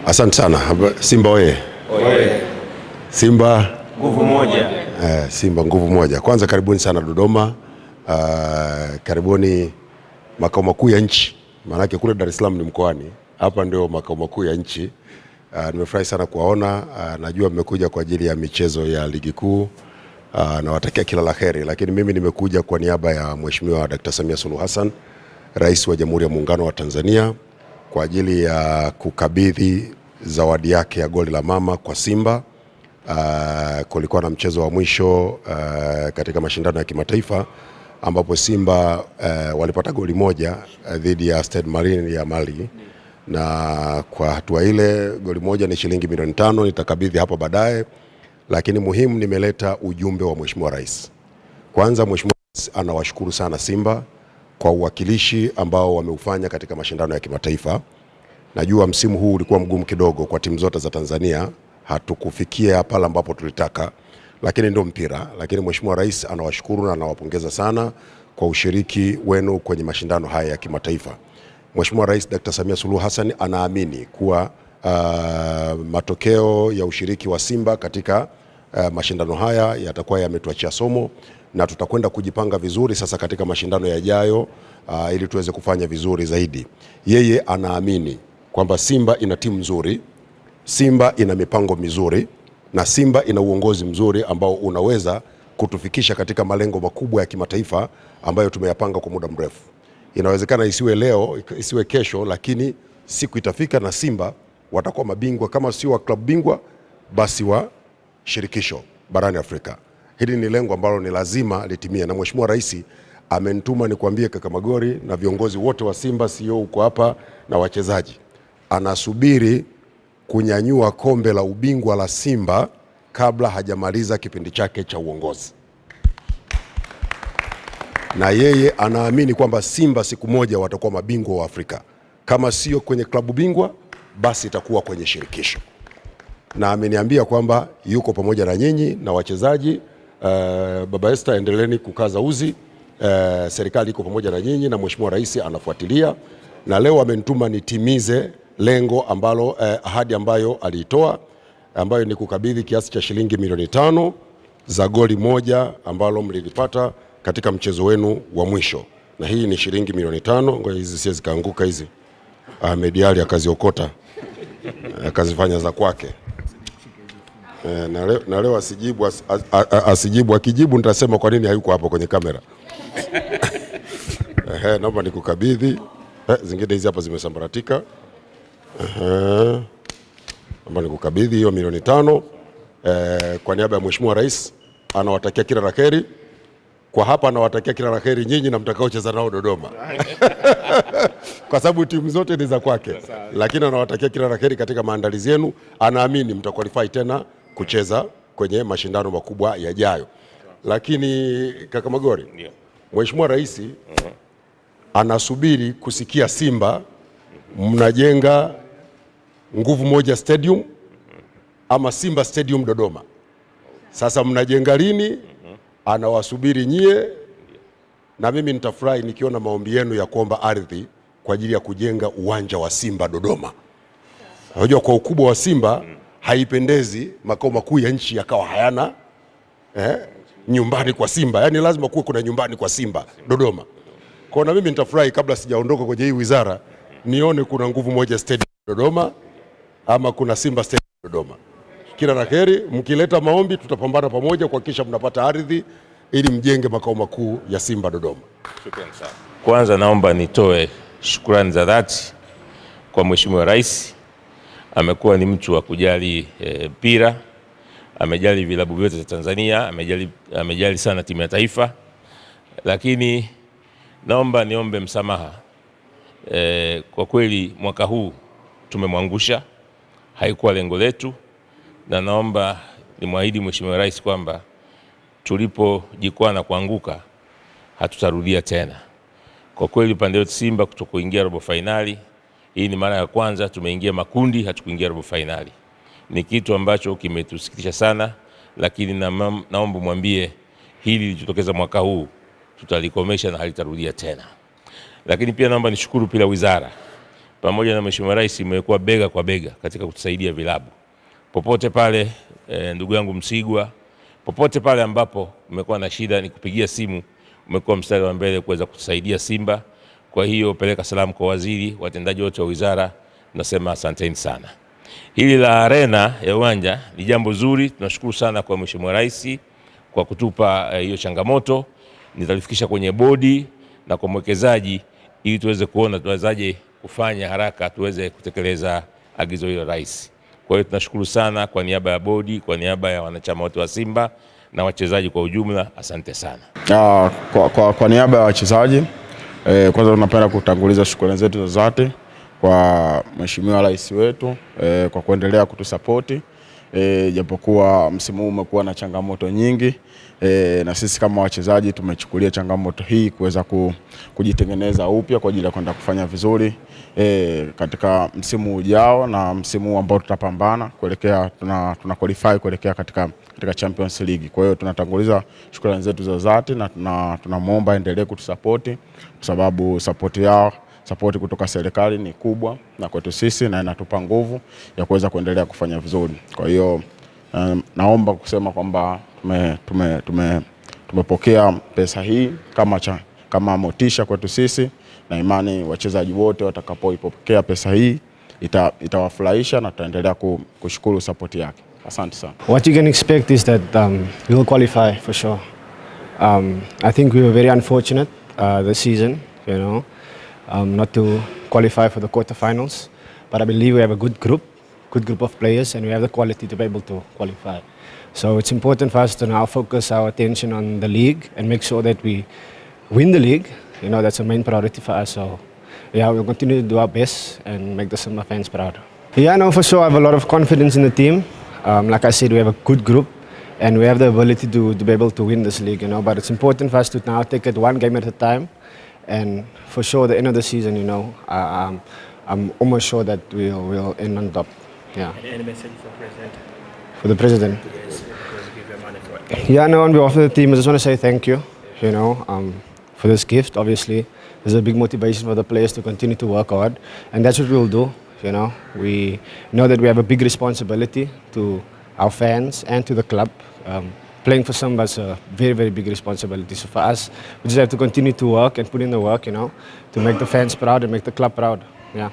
Asante sana. Simba oye. Oye. Simba nguvu moja. Simba nguvu moja. Kwanza karibuni sana Dodoma. Karibuni makao makuu ya nchi. Maanake kule Dar es Salaam ni mkoani. Hapa ndio makao makuu ya nchi. Nimefurahi sana kuwaona. Najua mmekuja kwa ajili ya michezo ya ligi kuu. Nawatakia kila la heri, lakini mimi nimekuja kwa niaba ya Mheshimiwa Dr. Samia Suluhu Hassan, Rais wa Jamhuri ya Muungano wa Tanzania, kwa ajili ya kukabidhi zawadi yake ya goli la mama kwa Simba. Kulikuwa na mchezo wa mwisho katika mashindano ya kimataifa ambapo Simba walipata goli moja dhidi ya Stade Marine ya Mali, na kwa hatua ile goli moja ni shilingi milioni 5. Nitakabidhi hapo baadaye, lakini muhimu nimeleta ujumbe wa Mheshimiwa Rais. Kwanza Mheshimiwa Rais anawashukuru sana Simba kwa uwakilishi ambao wameufanya katika mashindano ya kimataifa. Najua msimu huu ulikuwa mgumu kidogo kwa timu zote za Tanzania, hatukufikia pale ambapo tulitaka, lakini ndio mpira. Lakini Mheshimiwa Rais anawashukuru na anawapongeza sana kwa ushiriki wenu kwenye mashindano haya ya kimataifa. Mheshimiwa Rais Dr. Samia Suluhu Hassan anaamini kuwa matokeo ya ushiriki wa Simba katika mashindano haya yatakuwa yametuachia somo, na tutakwenda kujipanga vizuri sasa katika mashindano yajayo ili tuweze kufanya vizuri zaidi. Yeye anaamini kwamba Simba ina timu nzuri, Simba ina mipango mizuri, na Simba ina uongozi mzuri ambao unaweza kutufikisha katika malengo makubwa ya kimataifa ambayo tumeyapanga kwa muda mrefu. Inawezekana isiwe leo, isiwe kesho, lakini siku itafika na Simba watakuwa mabingwa, kama sio wa klabu bingwa basi wa shirikisho barani Afrika. Hili ni lengo ambalo ni lazima litimie, na Mheshimiwa Rais amenituma nikwambie kaka Magori na viongozi wote wa Simba, CEO uko hapa na wachezaji, anasubiri kunyanyua kombe la ubingwa la Simba kabla hajamaliza kipindi chake cha uongozi. Na yeye anaamini kwamba Simba siku moja watakuwa mabingwa wa Afrika, kama sio kwenye klabu bingwa basi itakuwa kwenye shirikisho, na ameniambia kwamba yuko pamoja na nyinyi na wachezaji. Baba Esther, endeleeni kukaza uzi. Serikali iko pamoja na nyinyi na Mheshimiwa Rais anafuatilia, na leo amenituma nitimize lengo ambalo ahadi ambayo aliitoa, ambayo ni kukabidhi kiasi cha shilingi milioni 5 za goli moja ambalo mlilipata katika mchezo wenu wa mwisho, na hii ni shilingi milioni 5. Ngoja hizi siwezi kaanguka hizi. Ahmed Ali akaziokota akazifanya za kwake. Na leo asijibu, akijibu nitasema kwa nini hayuko hapo kwenye kamera. Naomba nikukabidhi. Zingine hizi hapa zimesambaratika. Naomba nikukabidhi hiyo milioni 5 kwa niaba ya Mheshimiwa Rais. Anawatakia kila la heri. Kwa hapa anawatakia kila la heri nyinyi na mtakaocheza nao Dodoma. Kwa sababu timu zote ni za kwake, lakini anawatakia kila la heri katika maandalizi yenu. Anaamini mtakwalify tena kucheza kwenye mashindano makubwa yajayo. Lakini kaka Magori, Mheshimiwa Rais anasubiri kusikia Simba mnajenga nguvu moja stadium ama Simba Stadium Dodoma. Sasa mnajenga lini? Anawasubiri nyie, na mimi nitafurahi nikiona maombi yenu ya kuomba ardhi kwa ajili ya kujenga uwanja wa Simba Dodoma. Unajua kwa ukubwa wa Simba haipendezi makao makuu ya nchi yakawa hayana nyumbani kwa Simba. Yaani lazima kuwe kuna nyumbani kwa Simba Dodoma. Kwa na mimi nitafurahi kabla sijaondoka kwenye hii wizara nione kuna nguvu moja stadium Dodoma ama kuna Simba Stadium Dodoma. Kila la heri, mkileta maombi tutapambana pamoja kuhakikisha mnapata ardhi ili mjenge makao makuu ya Simba Dodoma. Shukrani sana. Kwanza naomba nitoe shukrani za dhati kwa Mheshimiwa Rais. Amekuwa ni mtu wa kujali mpira, amejali vilabu vyote vya Tanzania, amejali sana timu ya taifa. Lakini naomba niombe msamaha. Kwa kweli mwaka huu tumemwangusha, haikuwa lengo letu, na naomba nimwahidi Mheshimiwa Rais kwamba tulipojikwaa na kuanguka hatutarudia tena. Kwa kweli upande wetu Simba kutokuingia robo finali, hii ni mara ya kwanza tumeingia makundi, hatukuingia robo finali. Ni kitu ambacho kimetusikitisha sana, lakini naomba mwambie hili lilitokeza mwaka huu tutalikomesha na halitarudia tena. Lakini pia naomba nishukuru pia wizara pamoja na Mheshimiwa Rais imekuwa bega kwa bega katika kutusaidia vilabu. Popote pale ndugu yangu Msigwa, popote pale ambapo umekuwa na shida ni kupigia simu, umekuwa mstari wa mbele kuweza kutusaidia Simba. Kwa hiyo peleka salamu kwa waziri, watendaji wote wa wizara, nasema asanteni sana. Hili la arena ya uwanja ni jambo zuri, tunashukuru sana kwa Mheshimiwa Rais kwa kutupa hiyo changamoto. Nitalifikisha kwenye bodi na kwa mwekezaji ili tuweze kuona tuwezaje kufanya haraka tuweze kutekeleza agizo hilo Rais. Kwa hiyo tunashukuru sana kwa niaba ya bodi, kwa niaba ya wanachama wote wa Simba na wachezaji kwa ujumla, asante sana. Kwa niaba ya wachezaji kwanza tunapenda kutanguliza shukrani zetu za dhati kwa Mheshimiwa Rais wetu kwa kuendelea kutusapoti japokuwa msimu huu umekuwa na changamoto nyingi na sisi kama wachezaji tumechukulia changamoto hii kuweza kujitengeneza upya kwa ajili ya kwenda kufanya vizuri katika msimu ujao na msimu ambao tutapambana kuelekea tuna qualify kuelekea katika Champions League. Kwa hiyo tunatanguliza shukrani zetu za dhati na tunamuomba endelee kutusapoti kwa sababu support kutoka serikali ni kubwa na kwetu sisi na inatupa nguvu ya kuweza kuendelea kufanya vizuri. Kwa hiyo naomba kusema kwamba tumepokea pesa hii kama motisha kwetu sisi na imani wachezaji wote watakapoipokea pesa hii itawafurahisha na tutaendelea kushukuru support yake. Asante sana. What you can expect is that we will qualify for sure. I think we were very unfortunate this season, not to qualify for the quarterfinals, but I believe we have a good group of players and we have the quality to be able to qualify. So it's important for us to now focus our attention on the league and make sure that we win the league. That's a main priority for us. So yeah, we'll continue to do our best and make the Simba fans proud. Yeah, no, for sure I have a lot of confidence in the team. Like I said, we have a good group and we have the ability to be able to win this league, but it's important for us to now take it one game at a time. And for sure, the end of the season, I'm almost sure that we'll end on top. Yeah. Any message for the president? For the president? Yes, because give your money for it. Yeah, no, on behalf of the team, I just want to say thank you, for this gift. Obviously, there's a big motivation for the players to continue to work hard, and that's what we'll do. We know that we have a big responsibility to our fans and to the club. Playing for Simba is a very, very big responsibility. So for us, we just have to continue to work and put in the work, to make the fans proud and make the club proud. Yeah.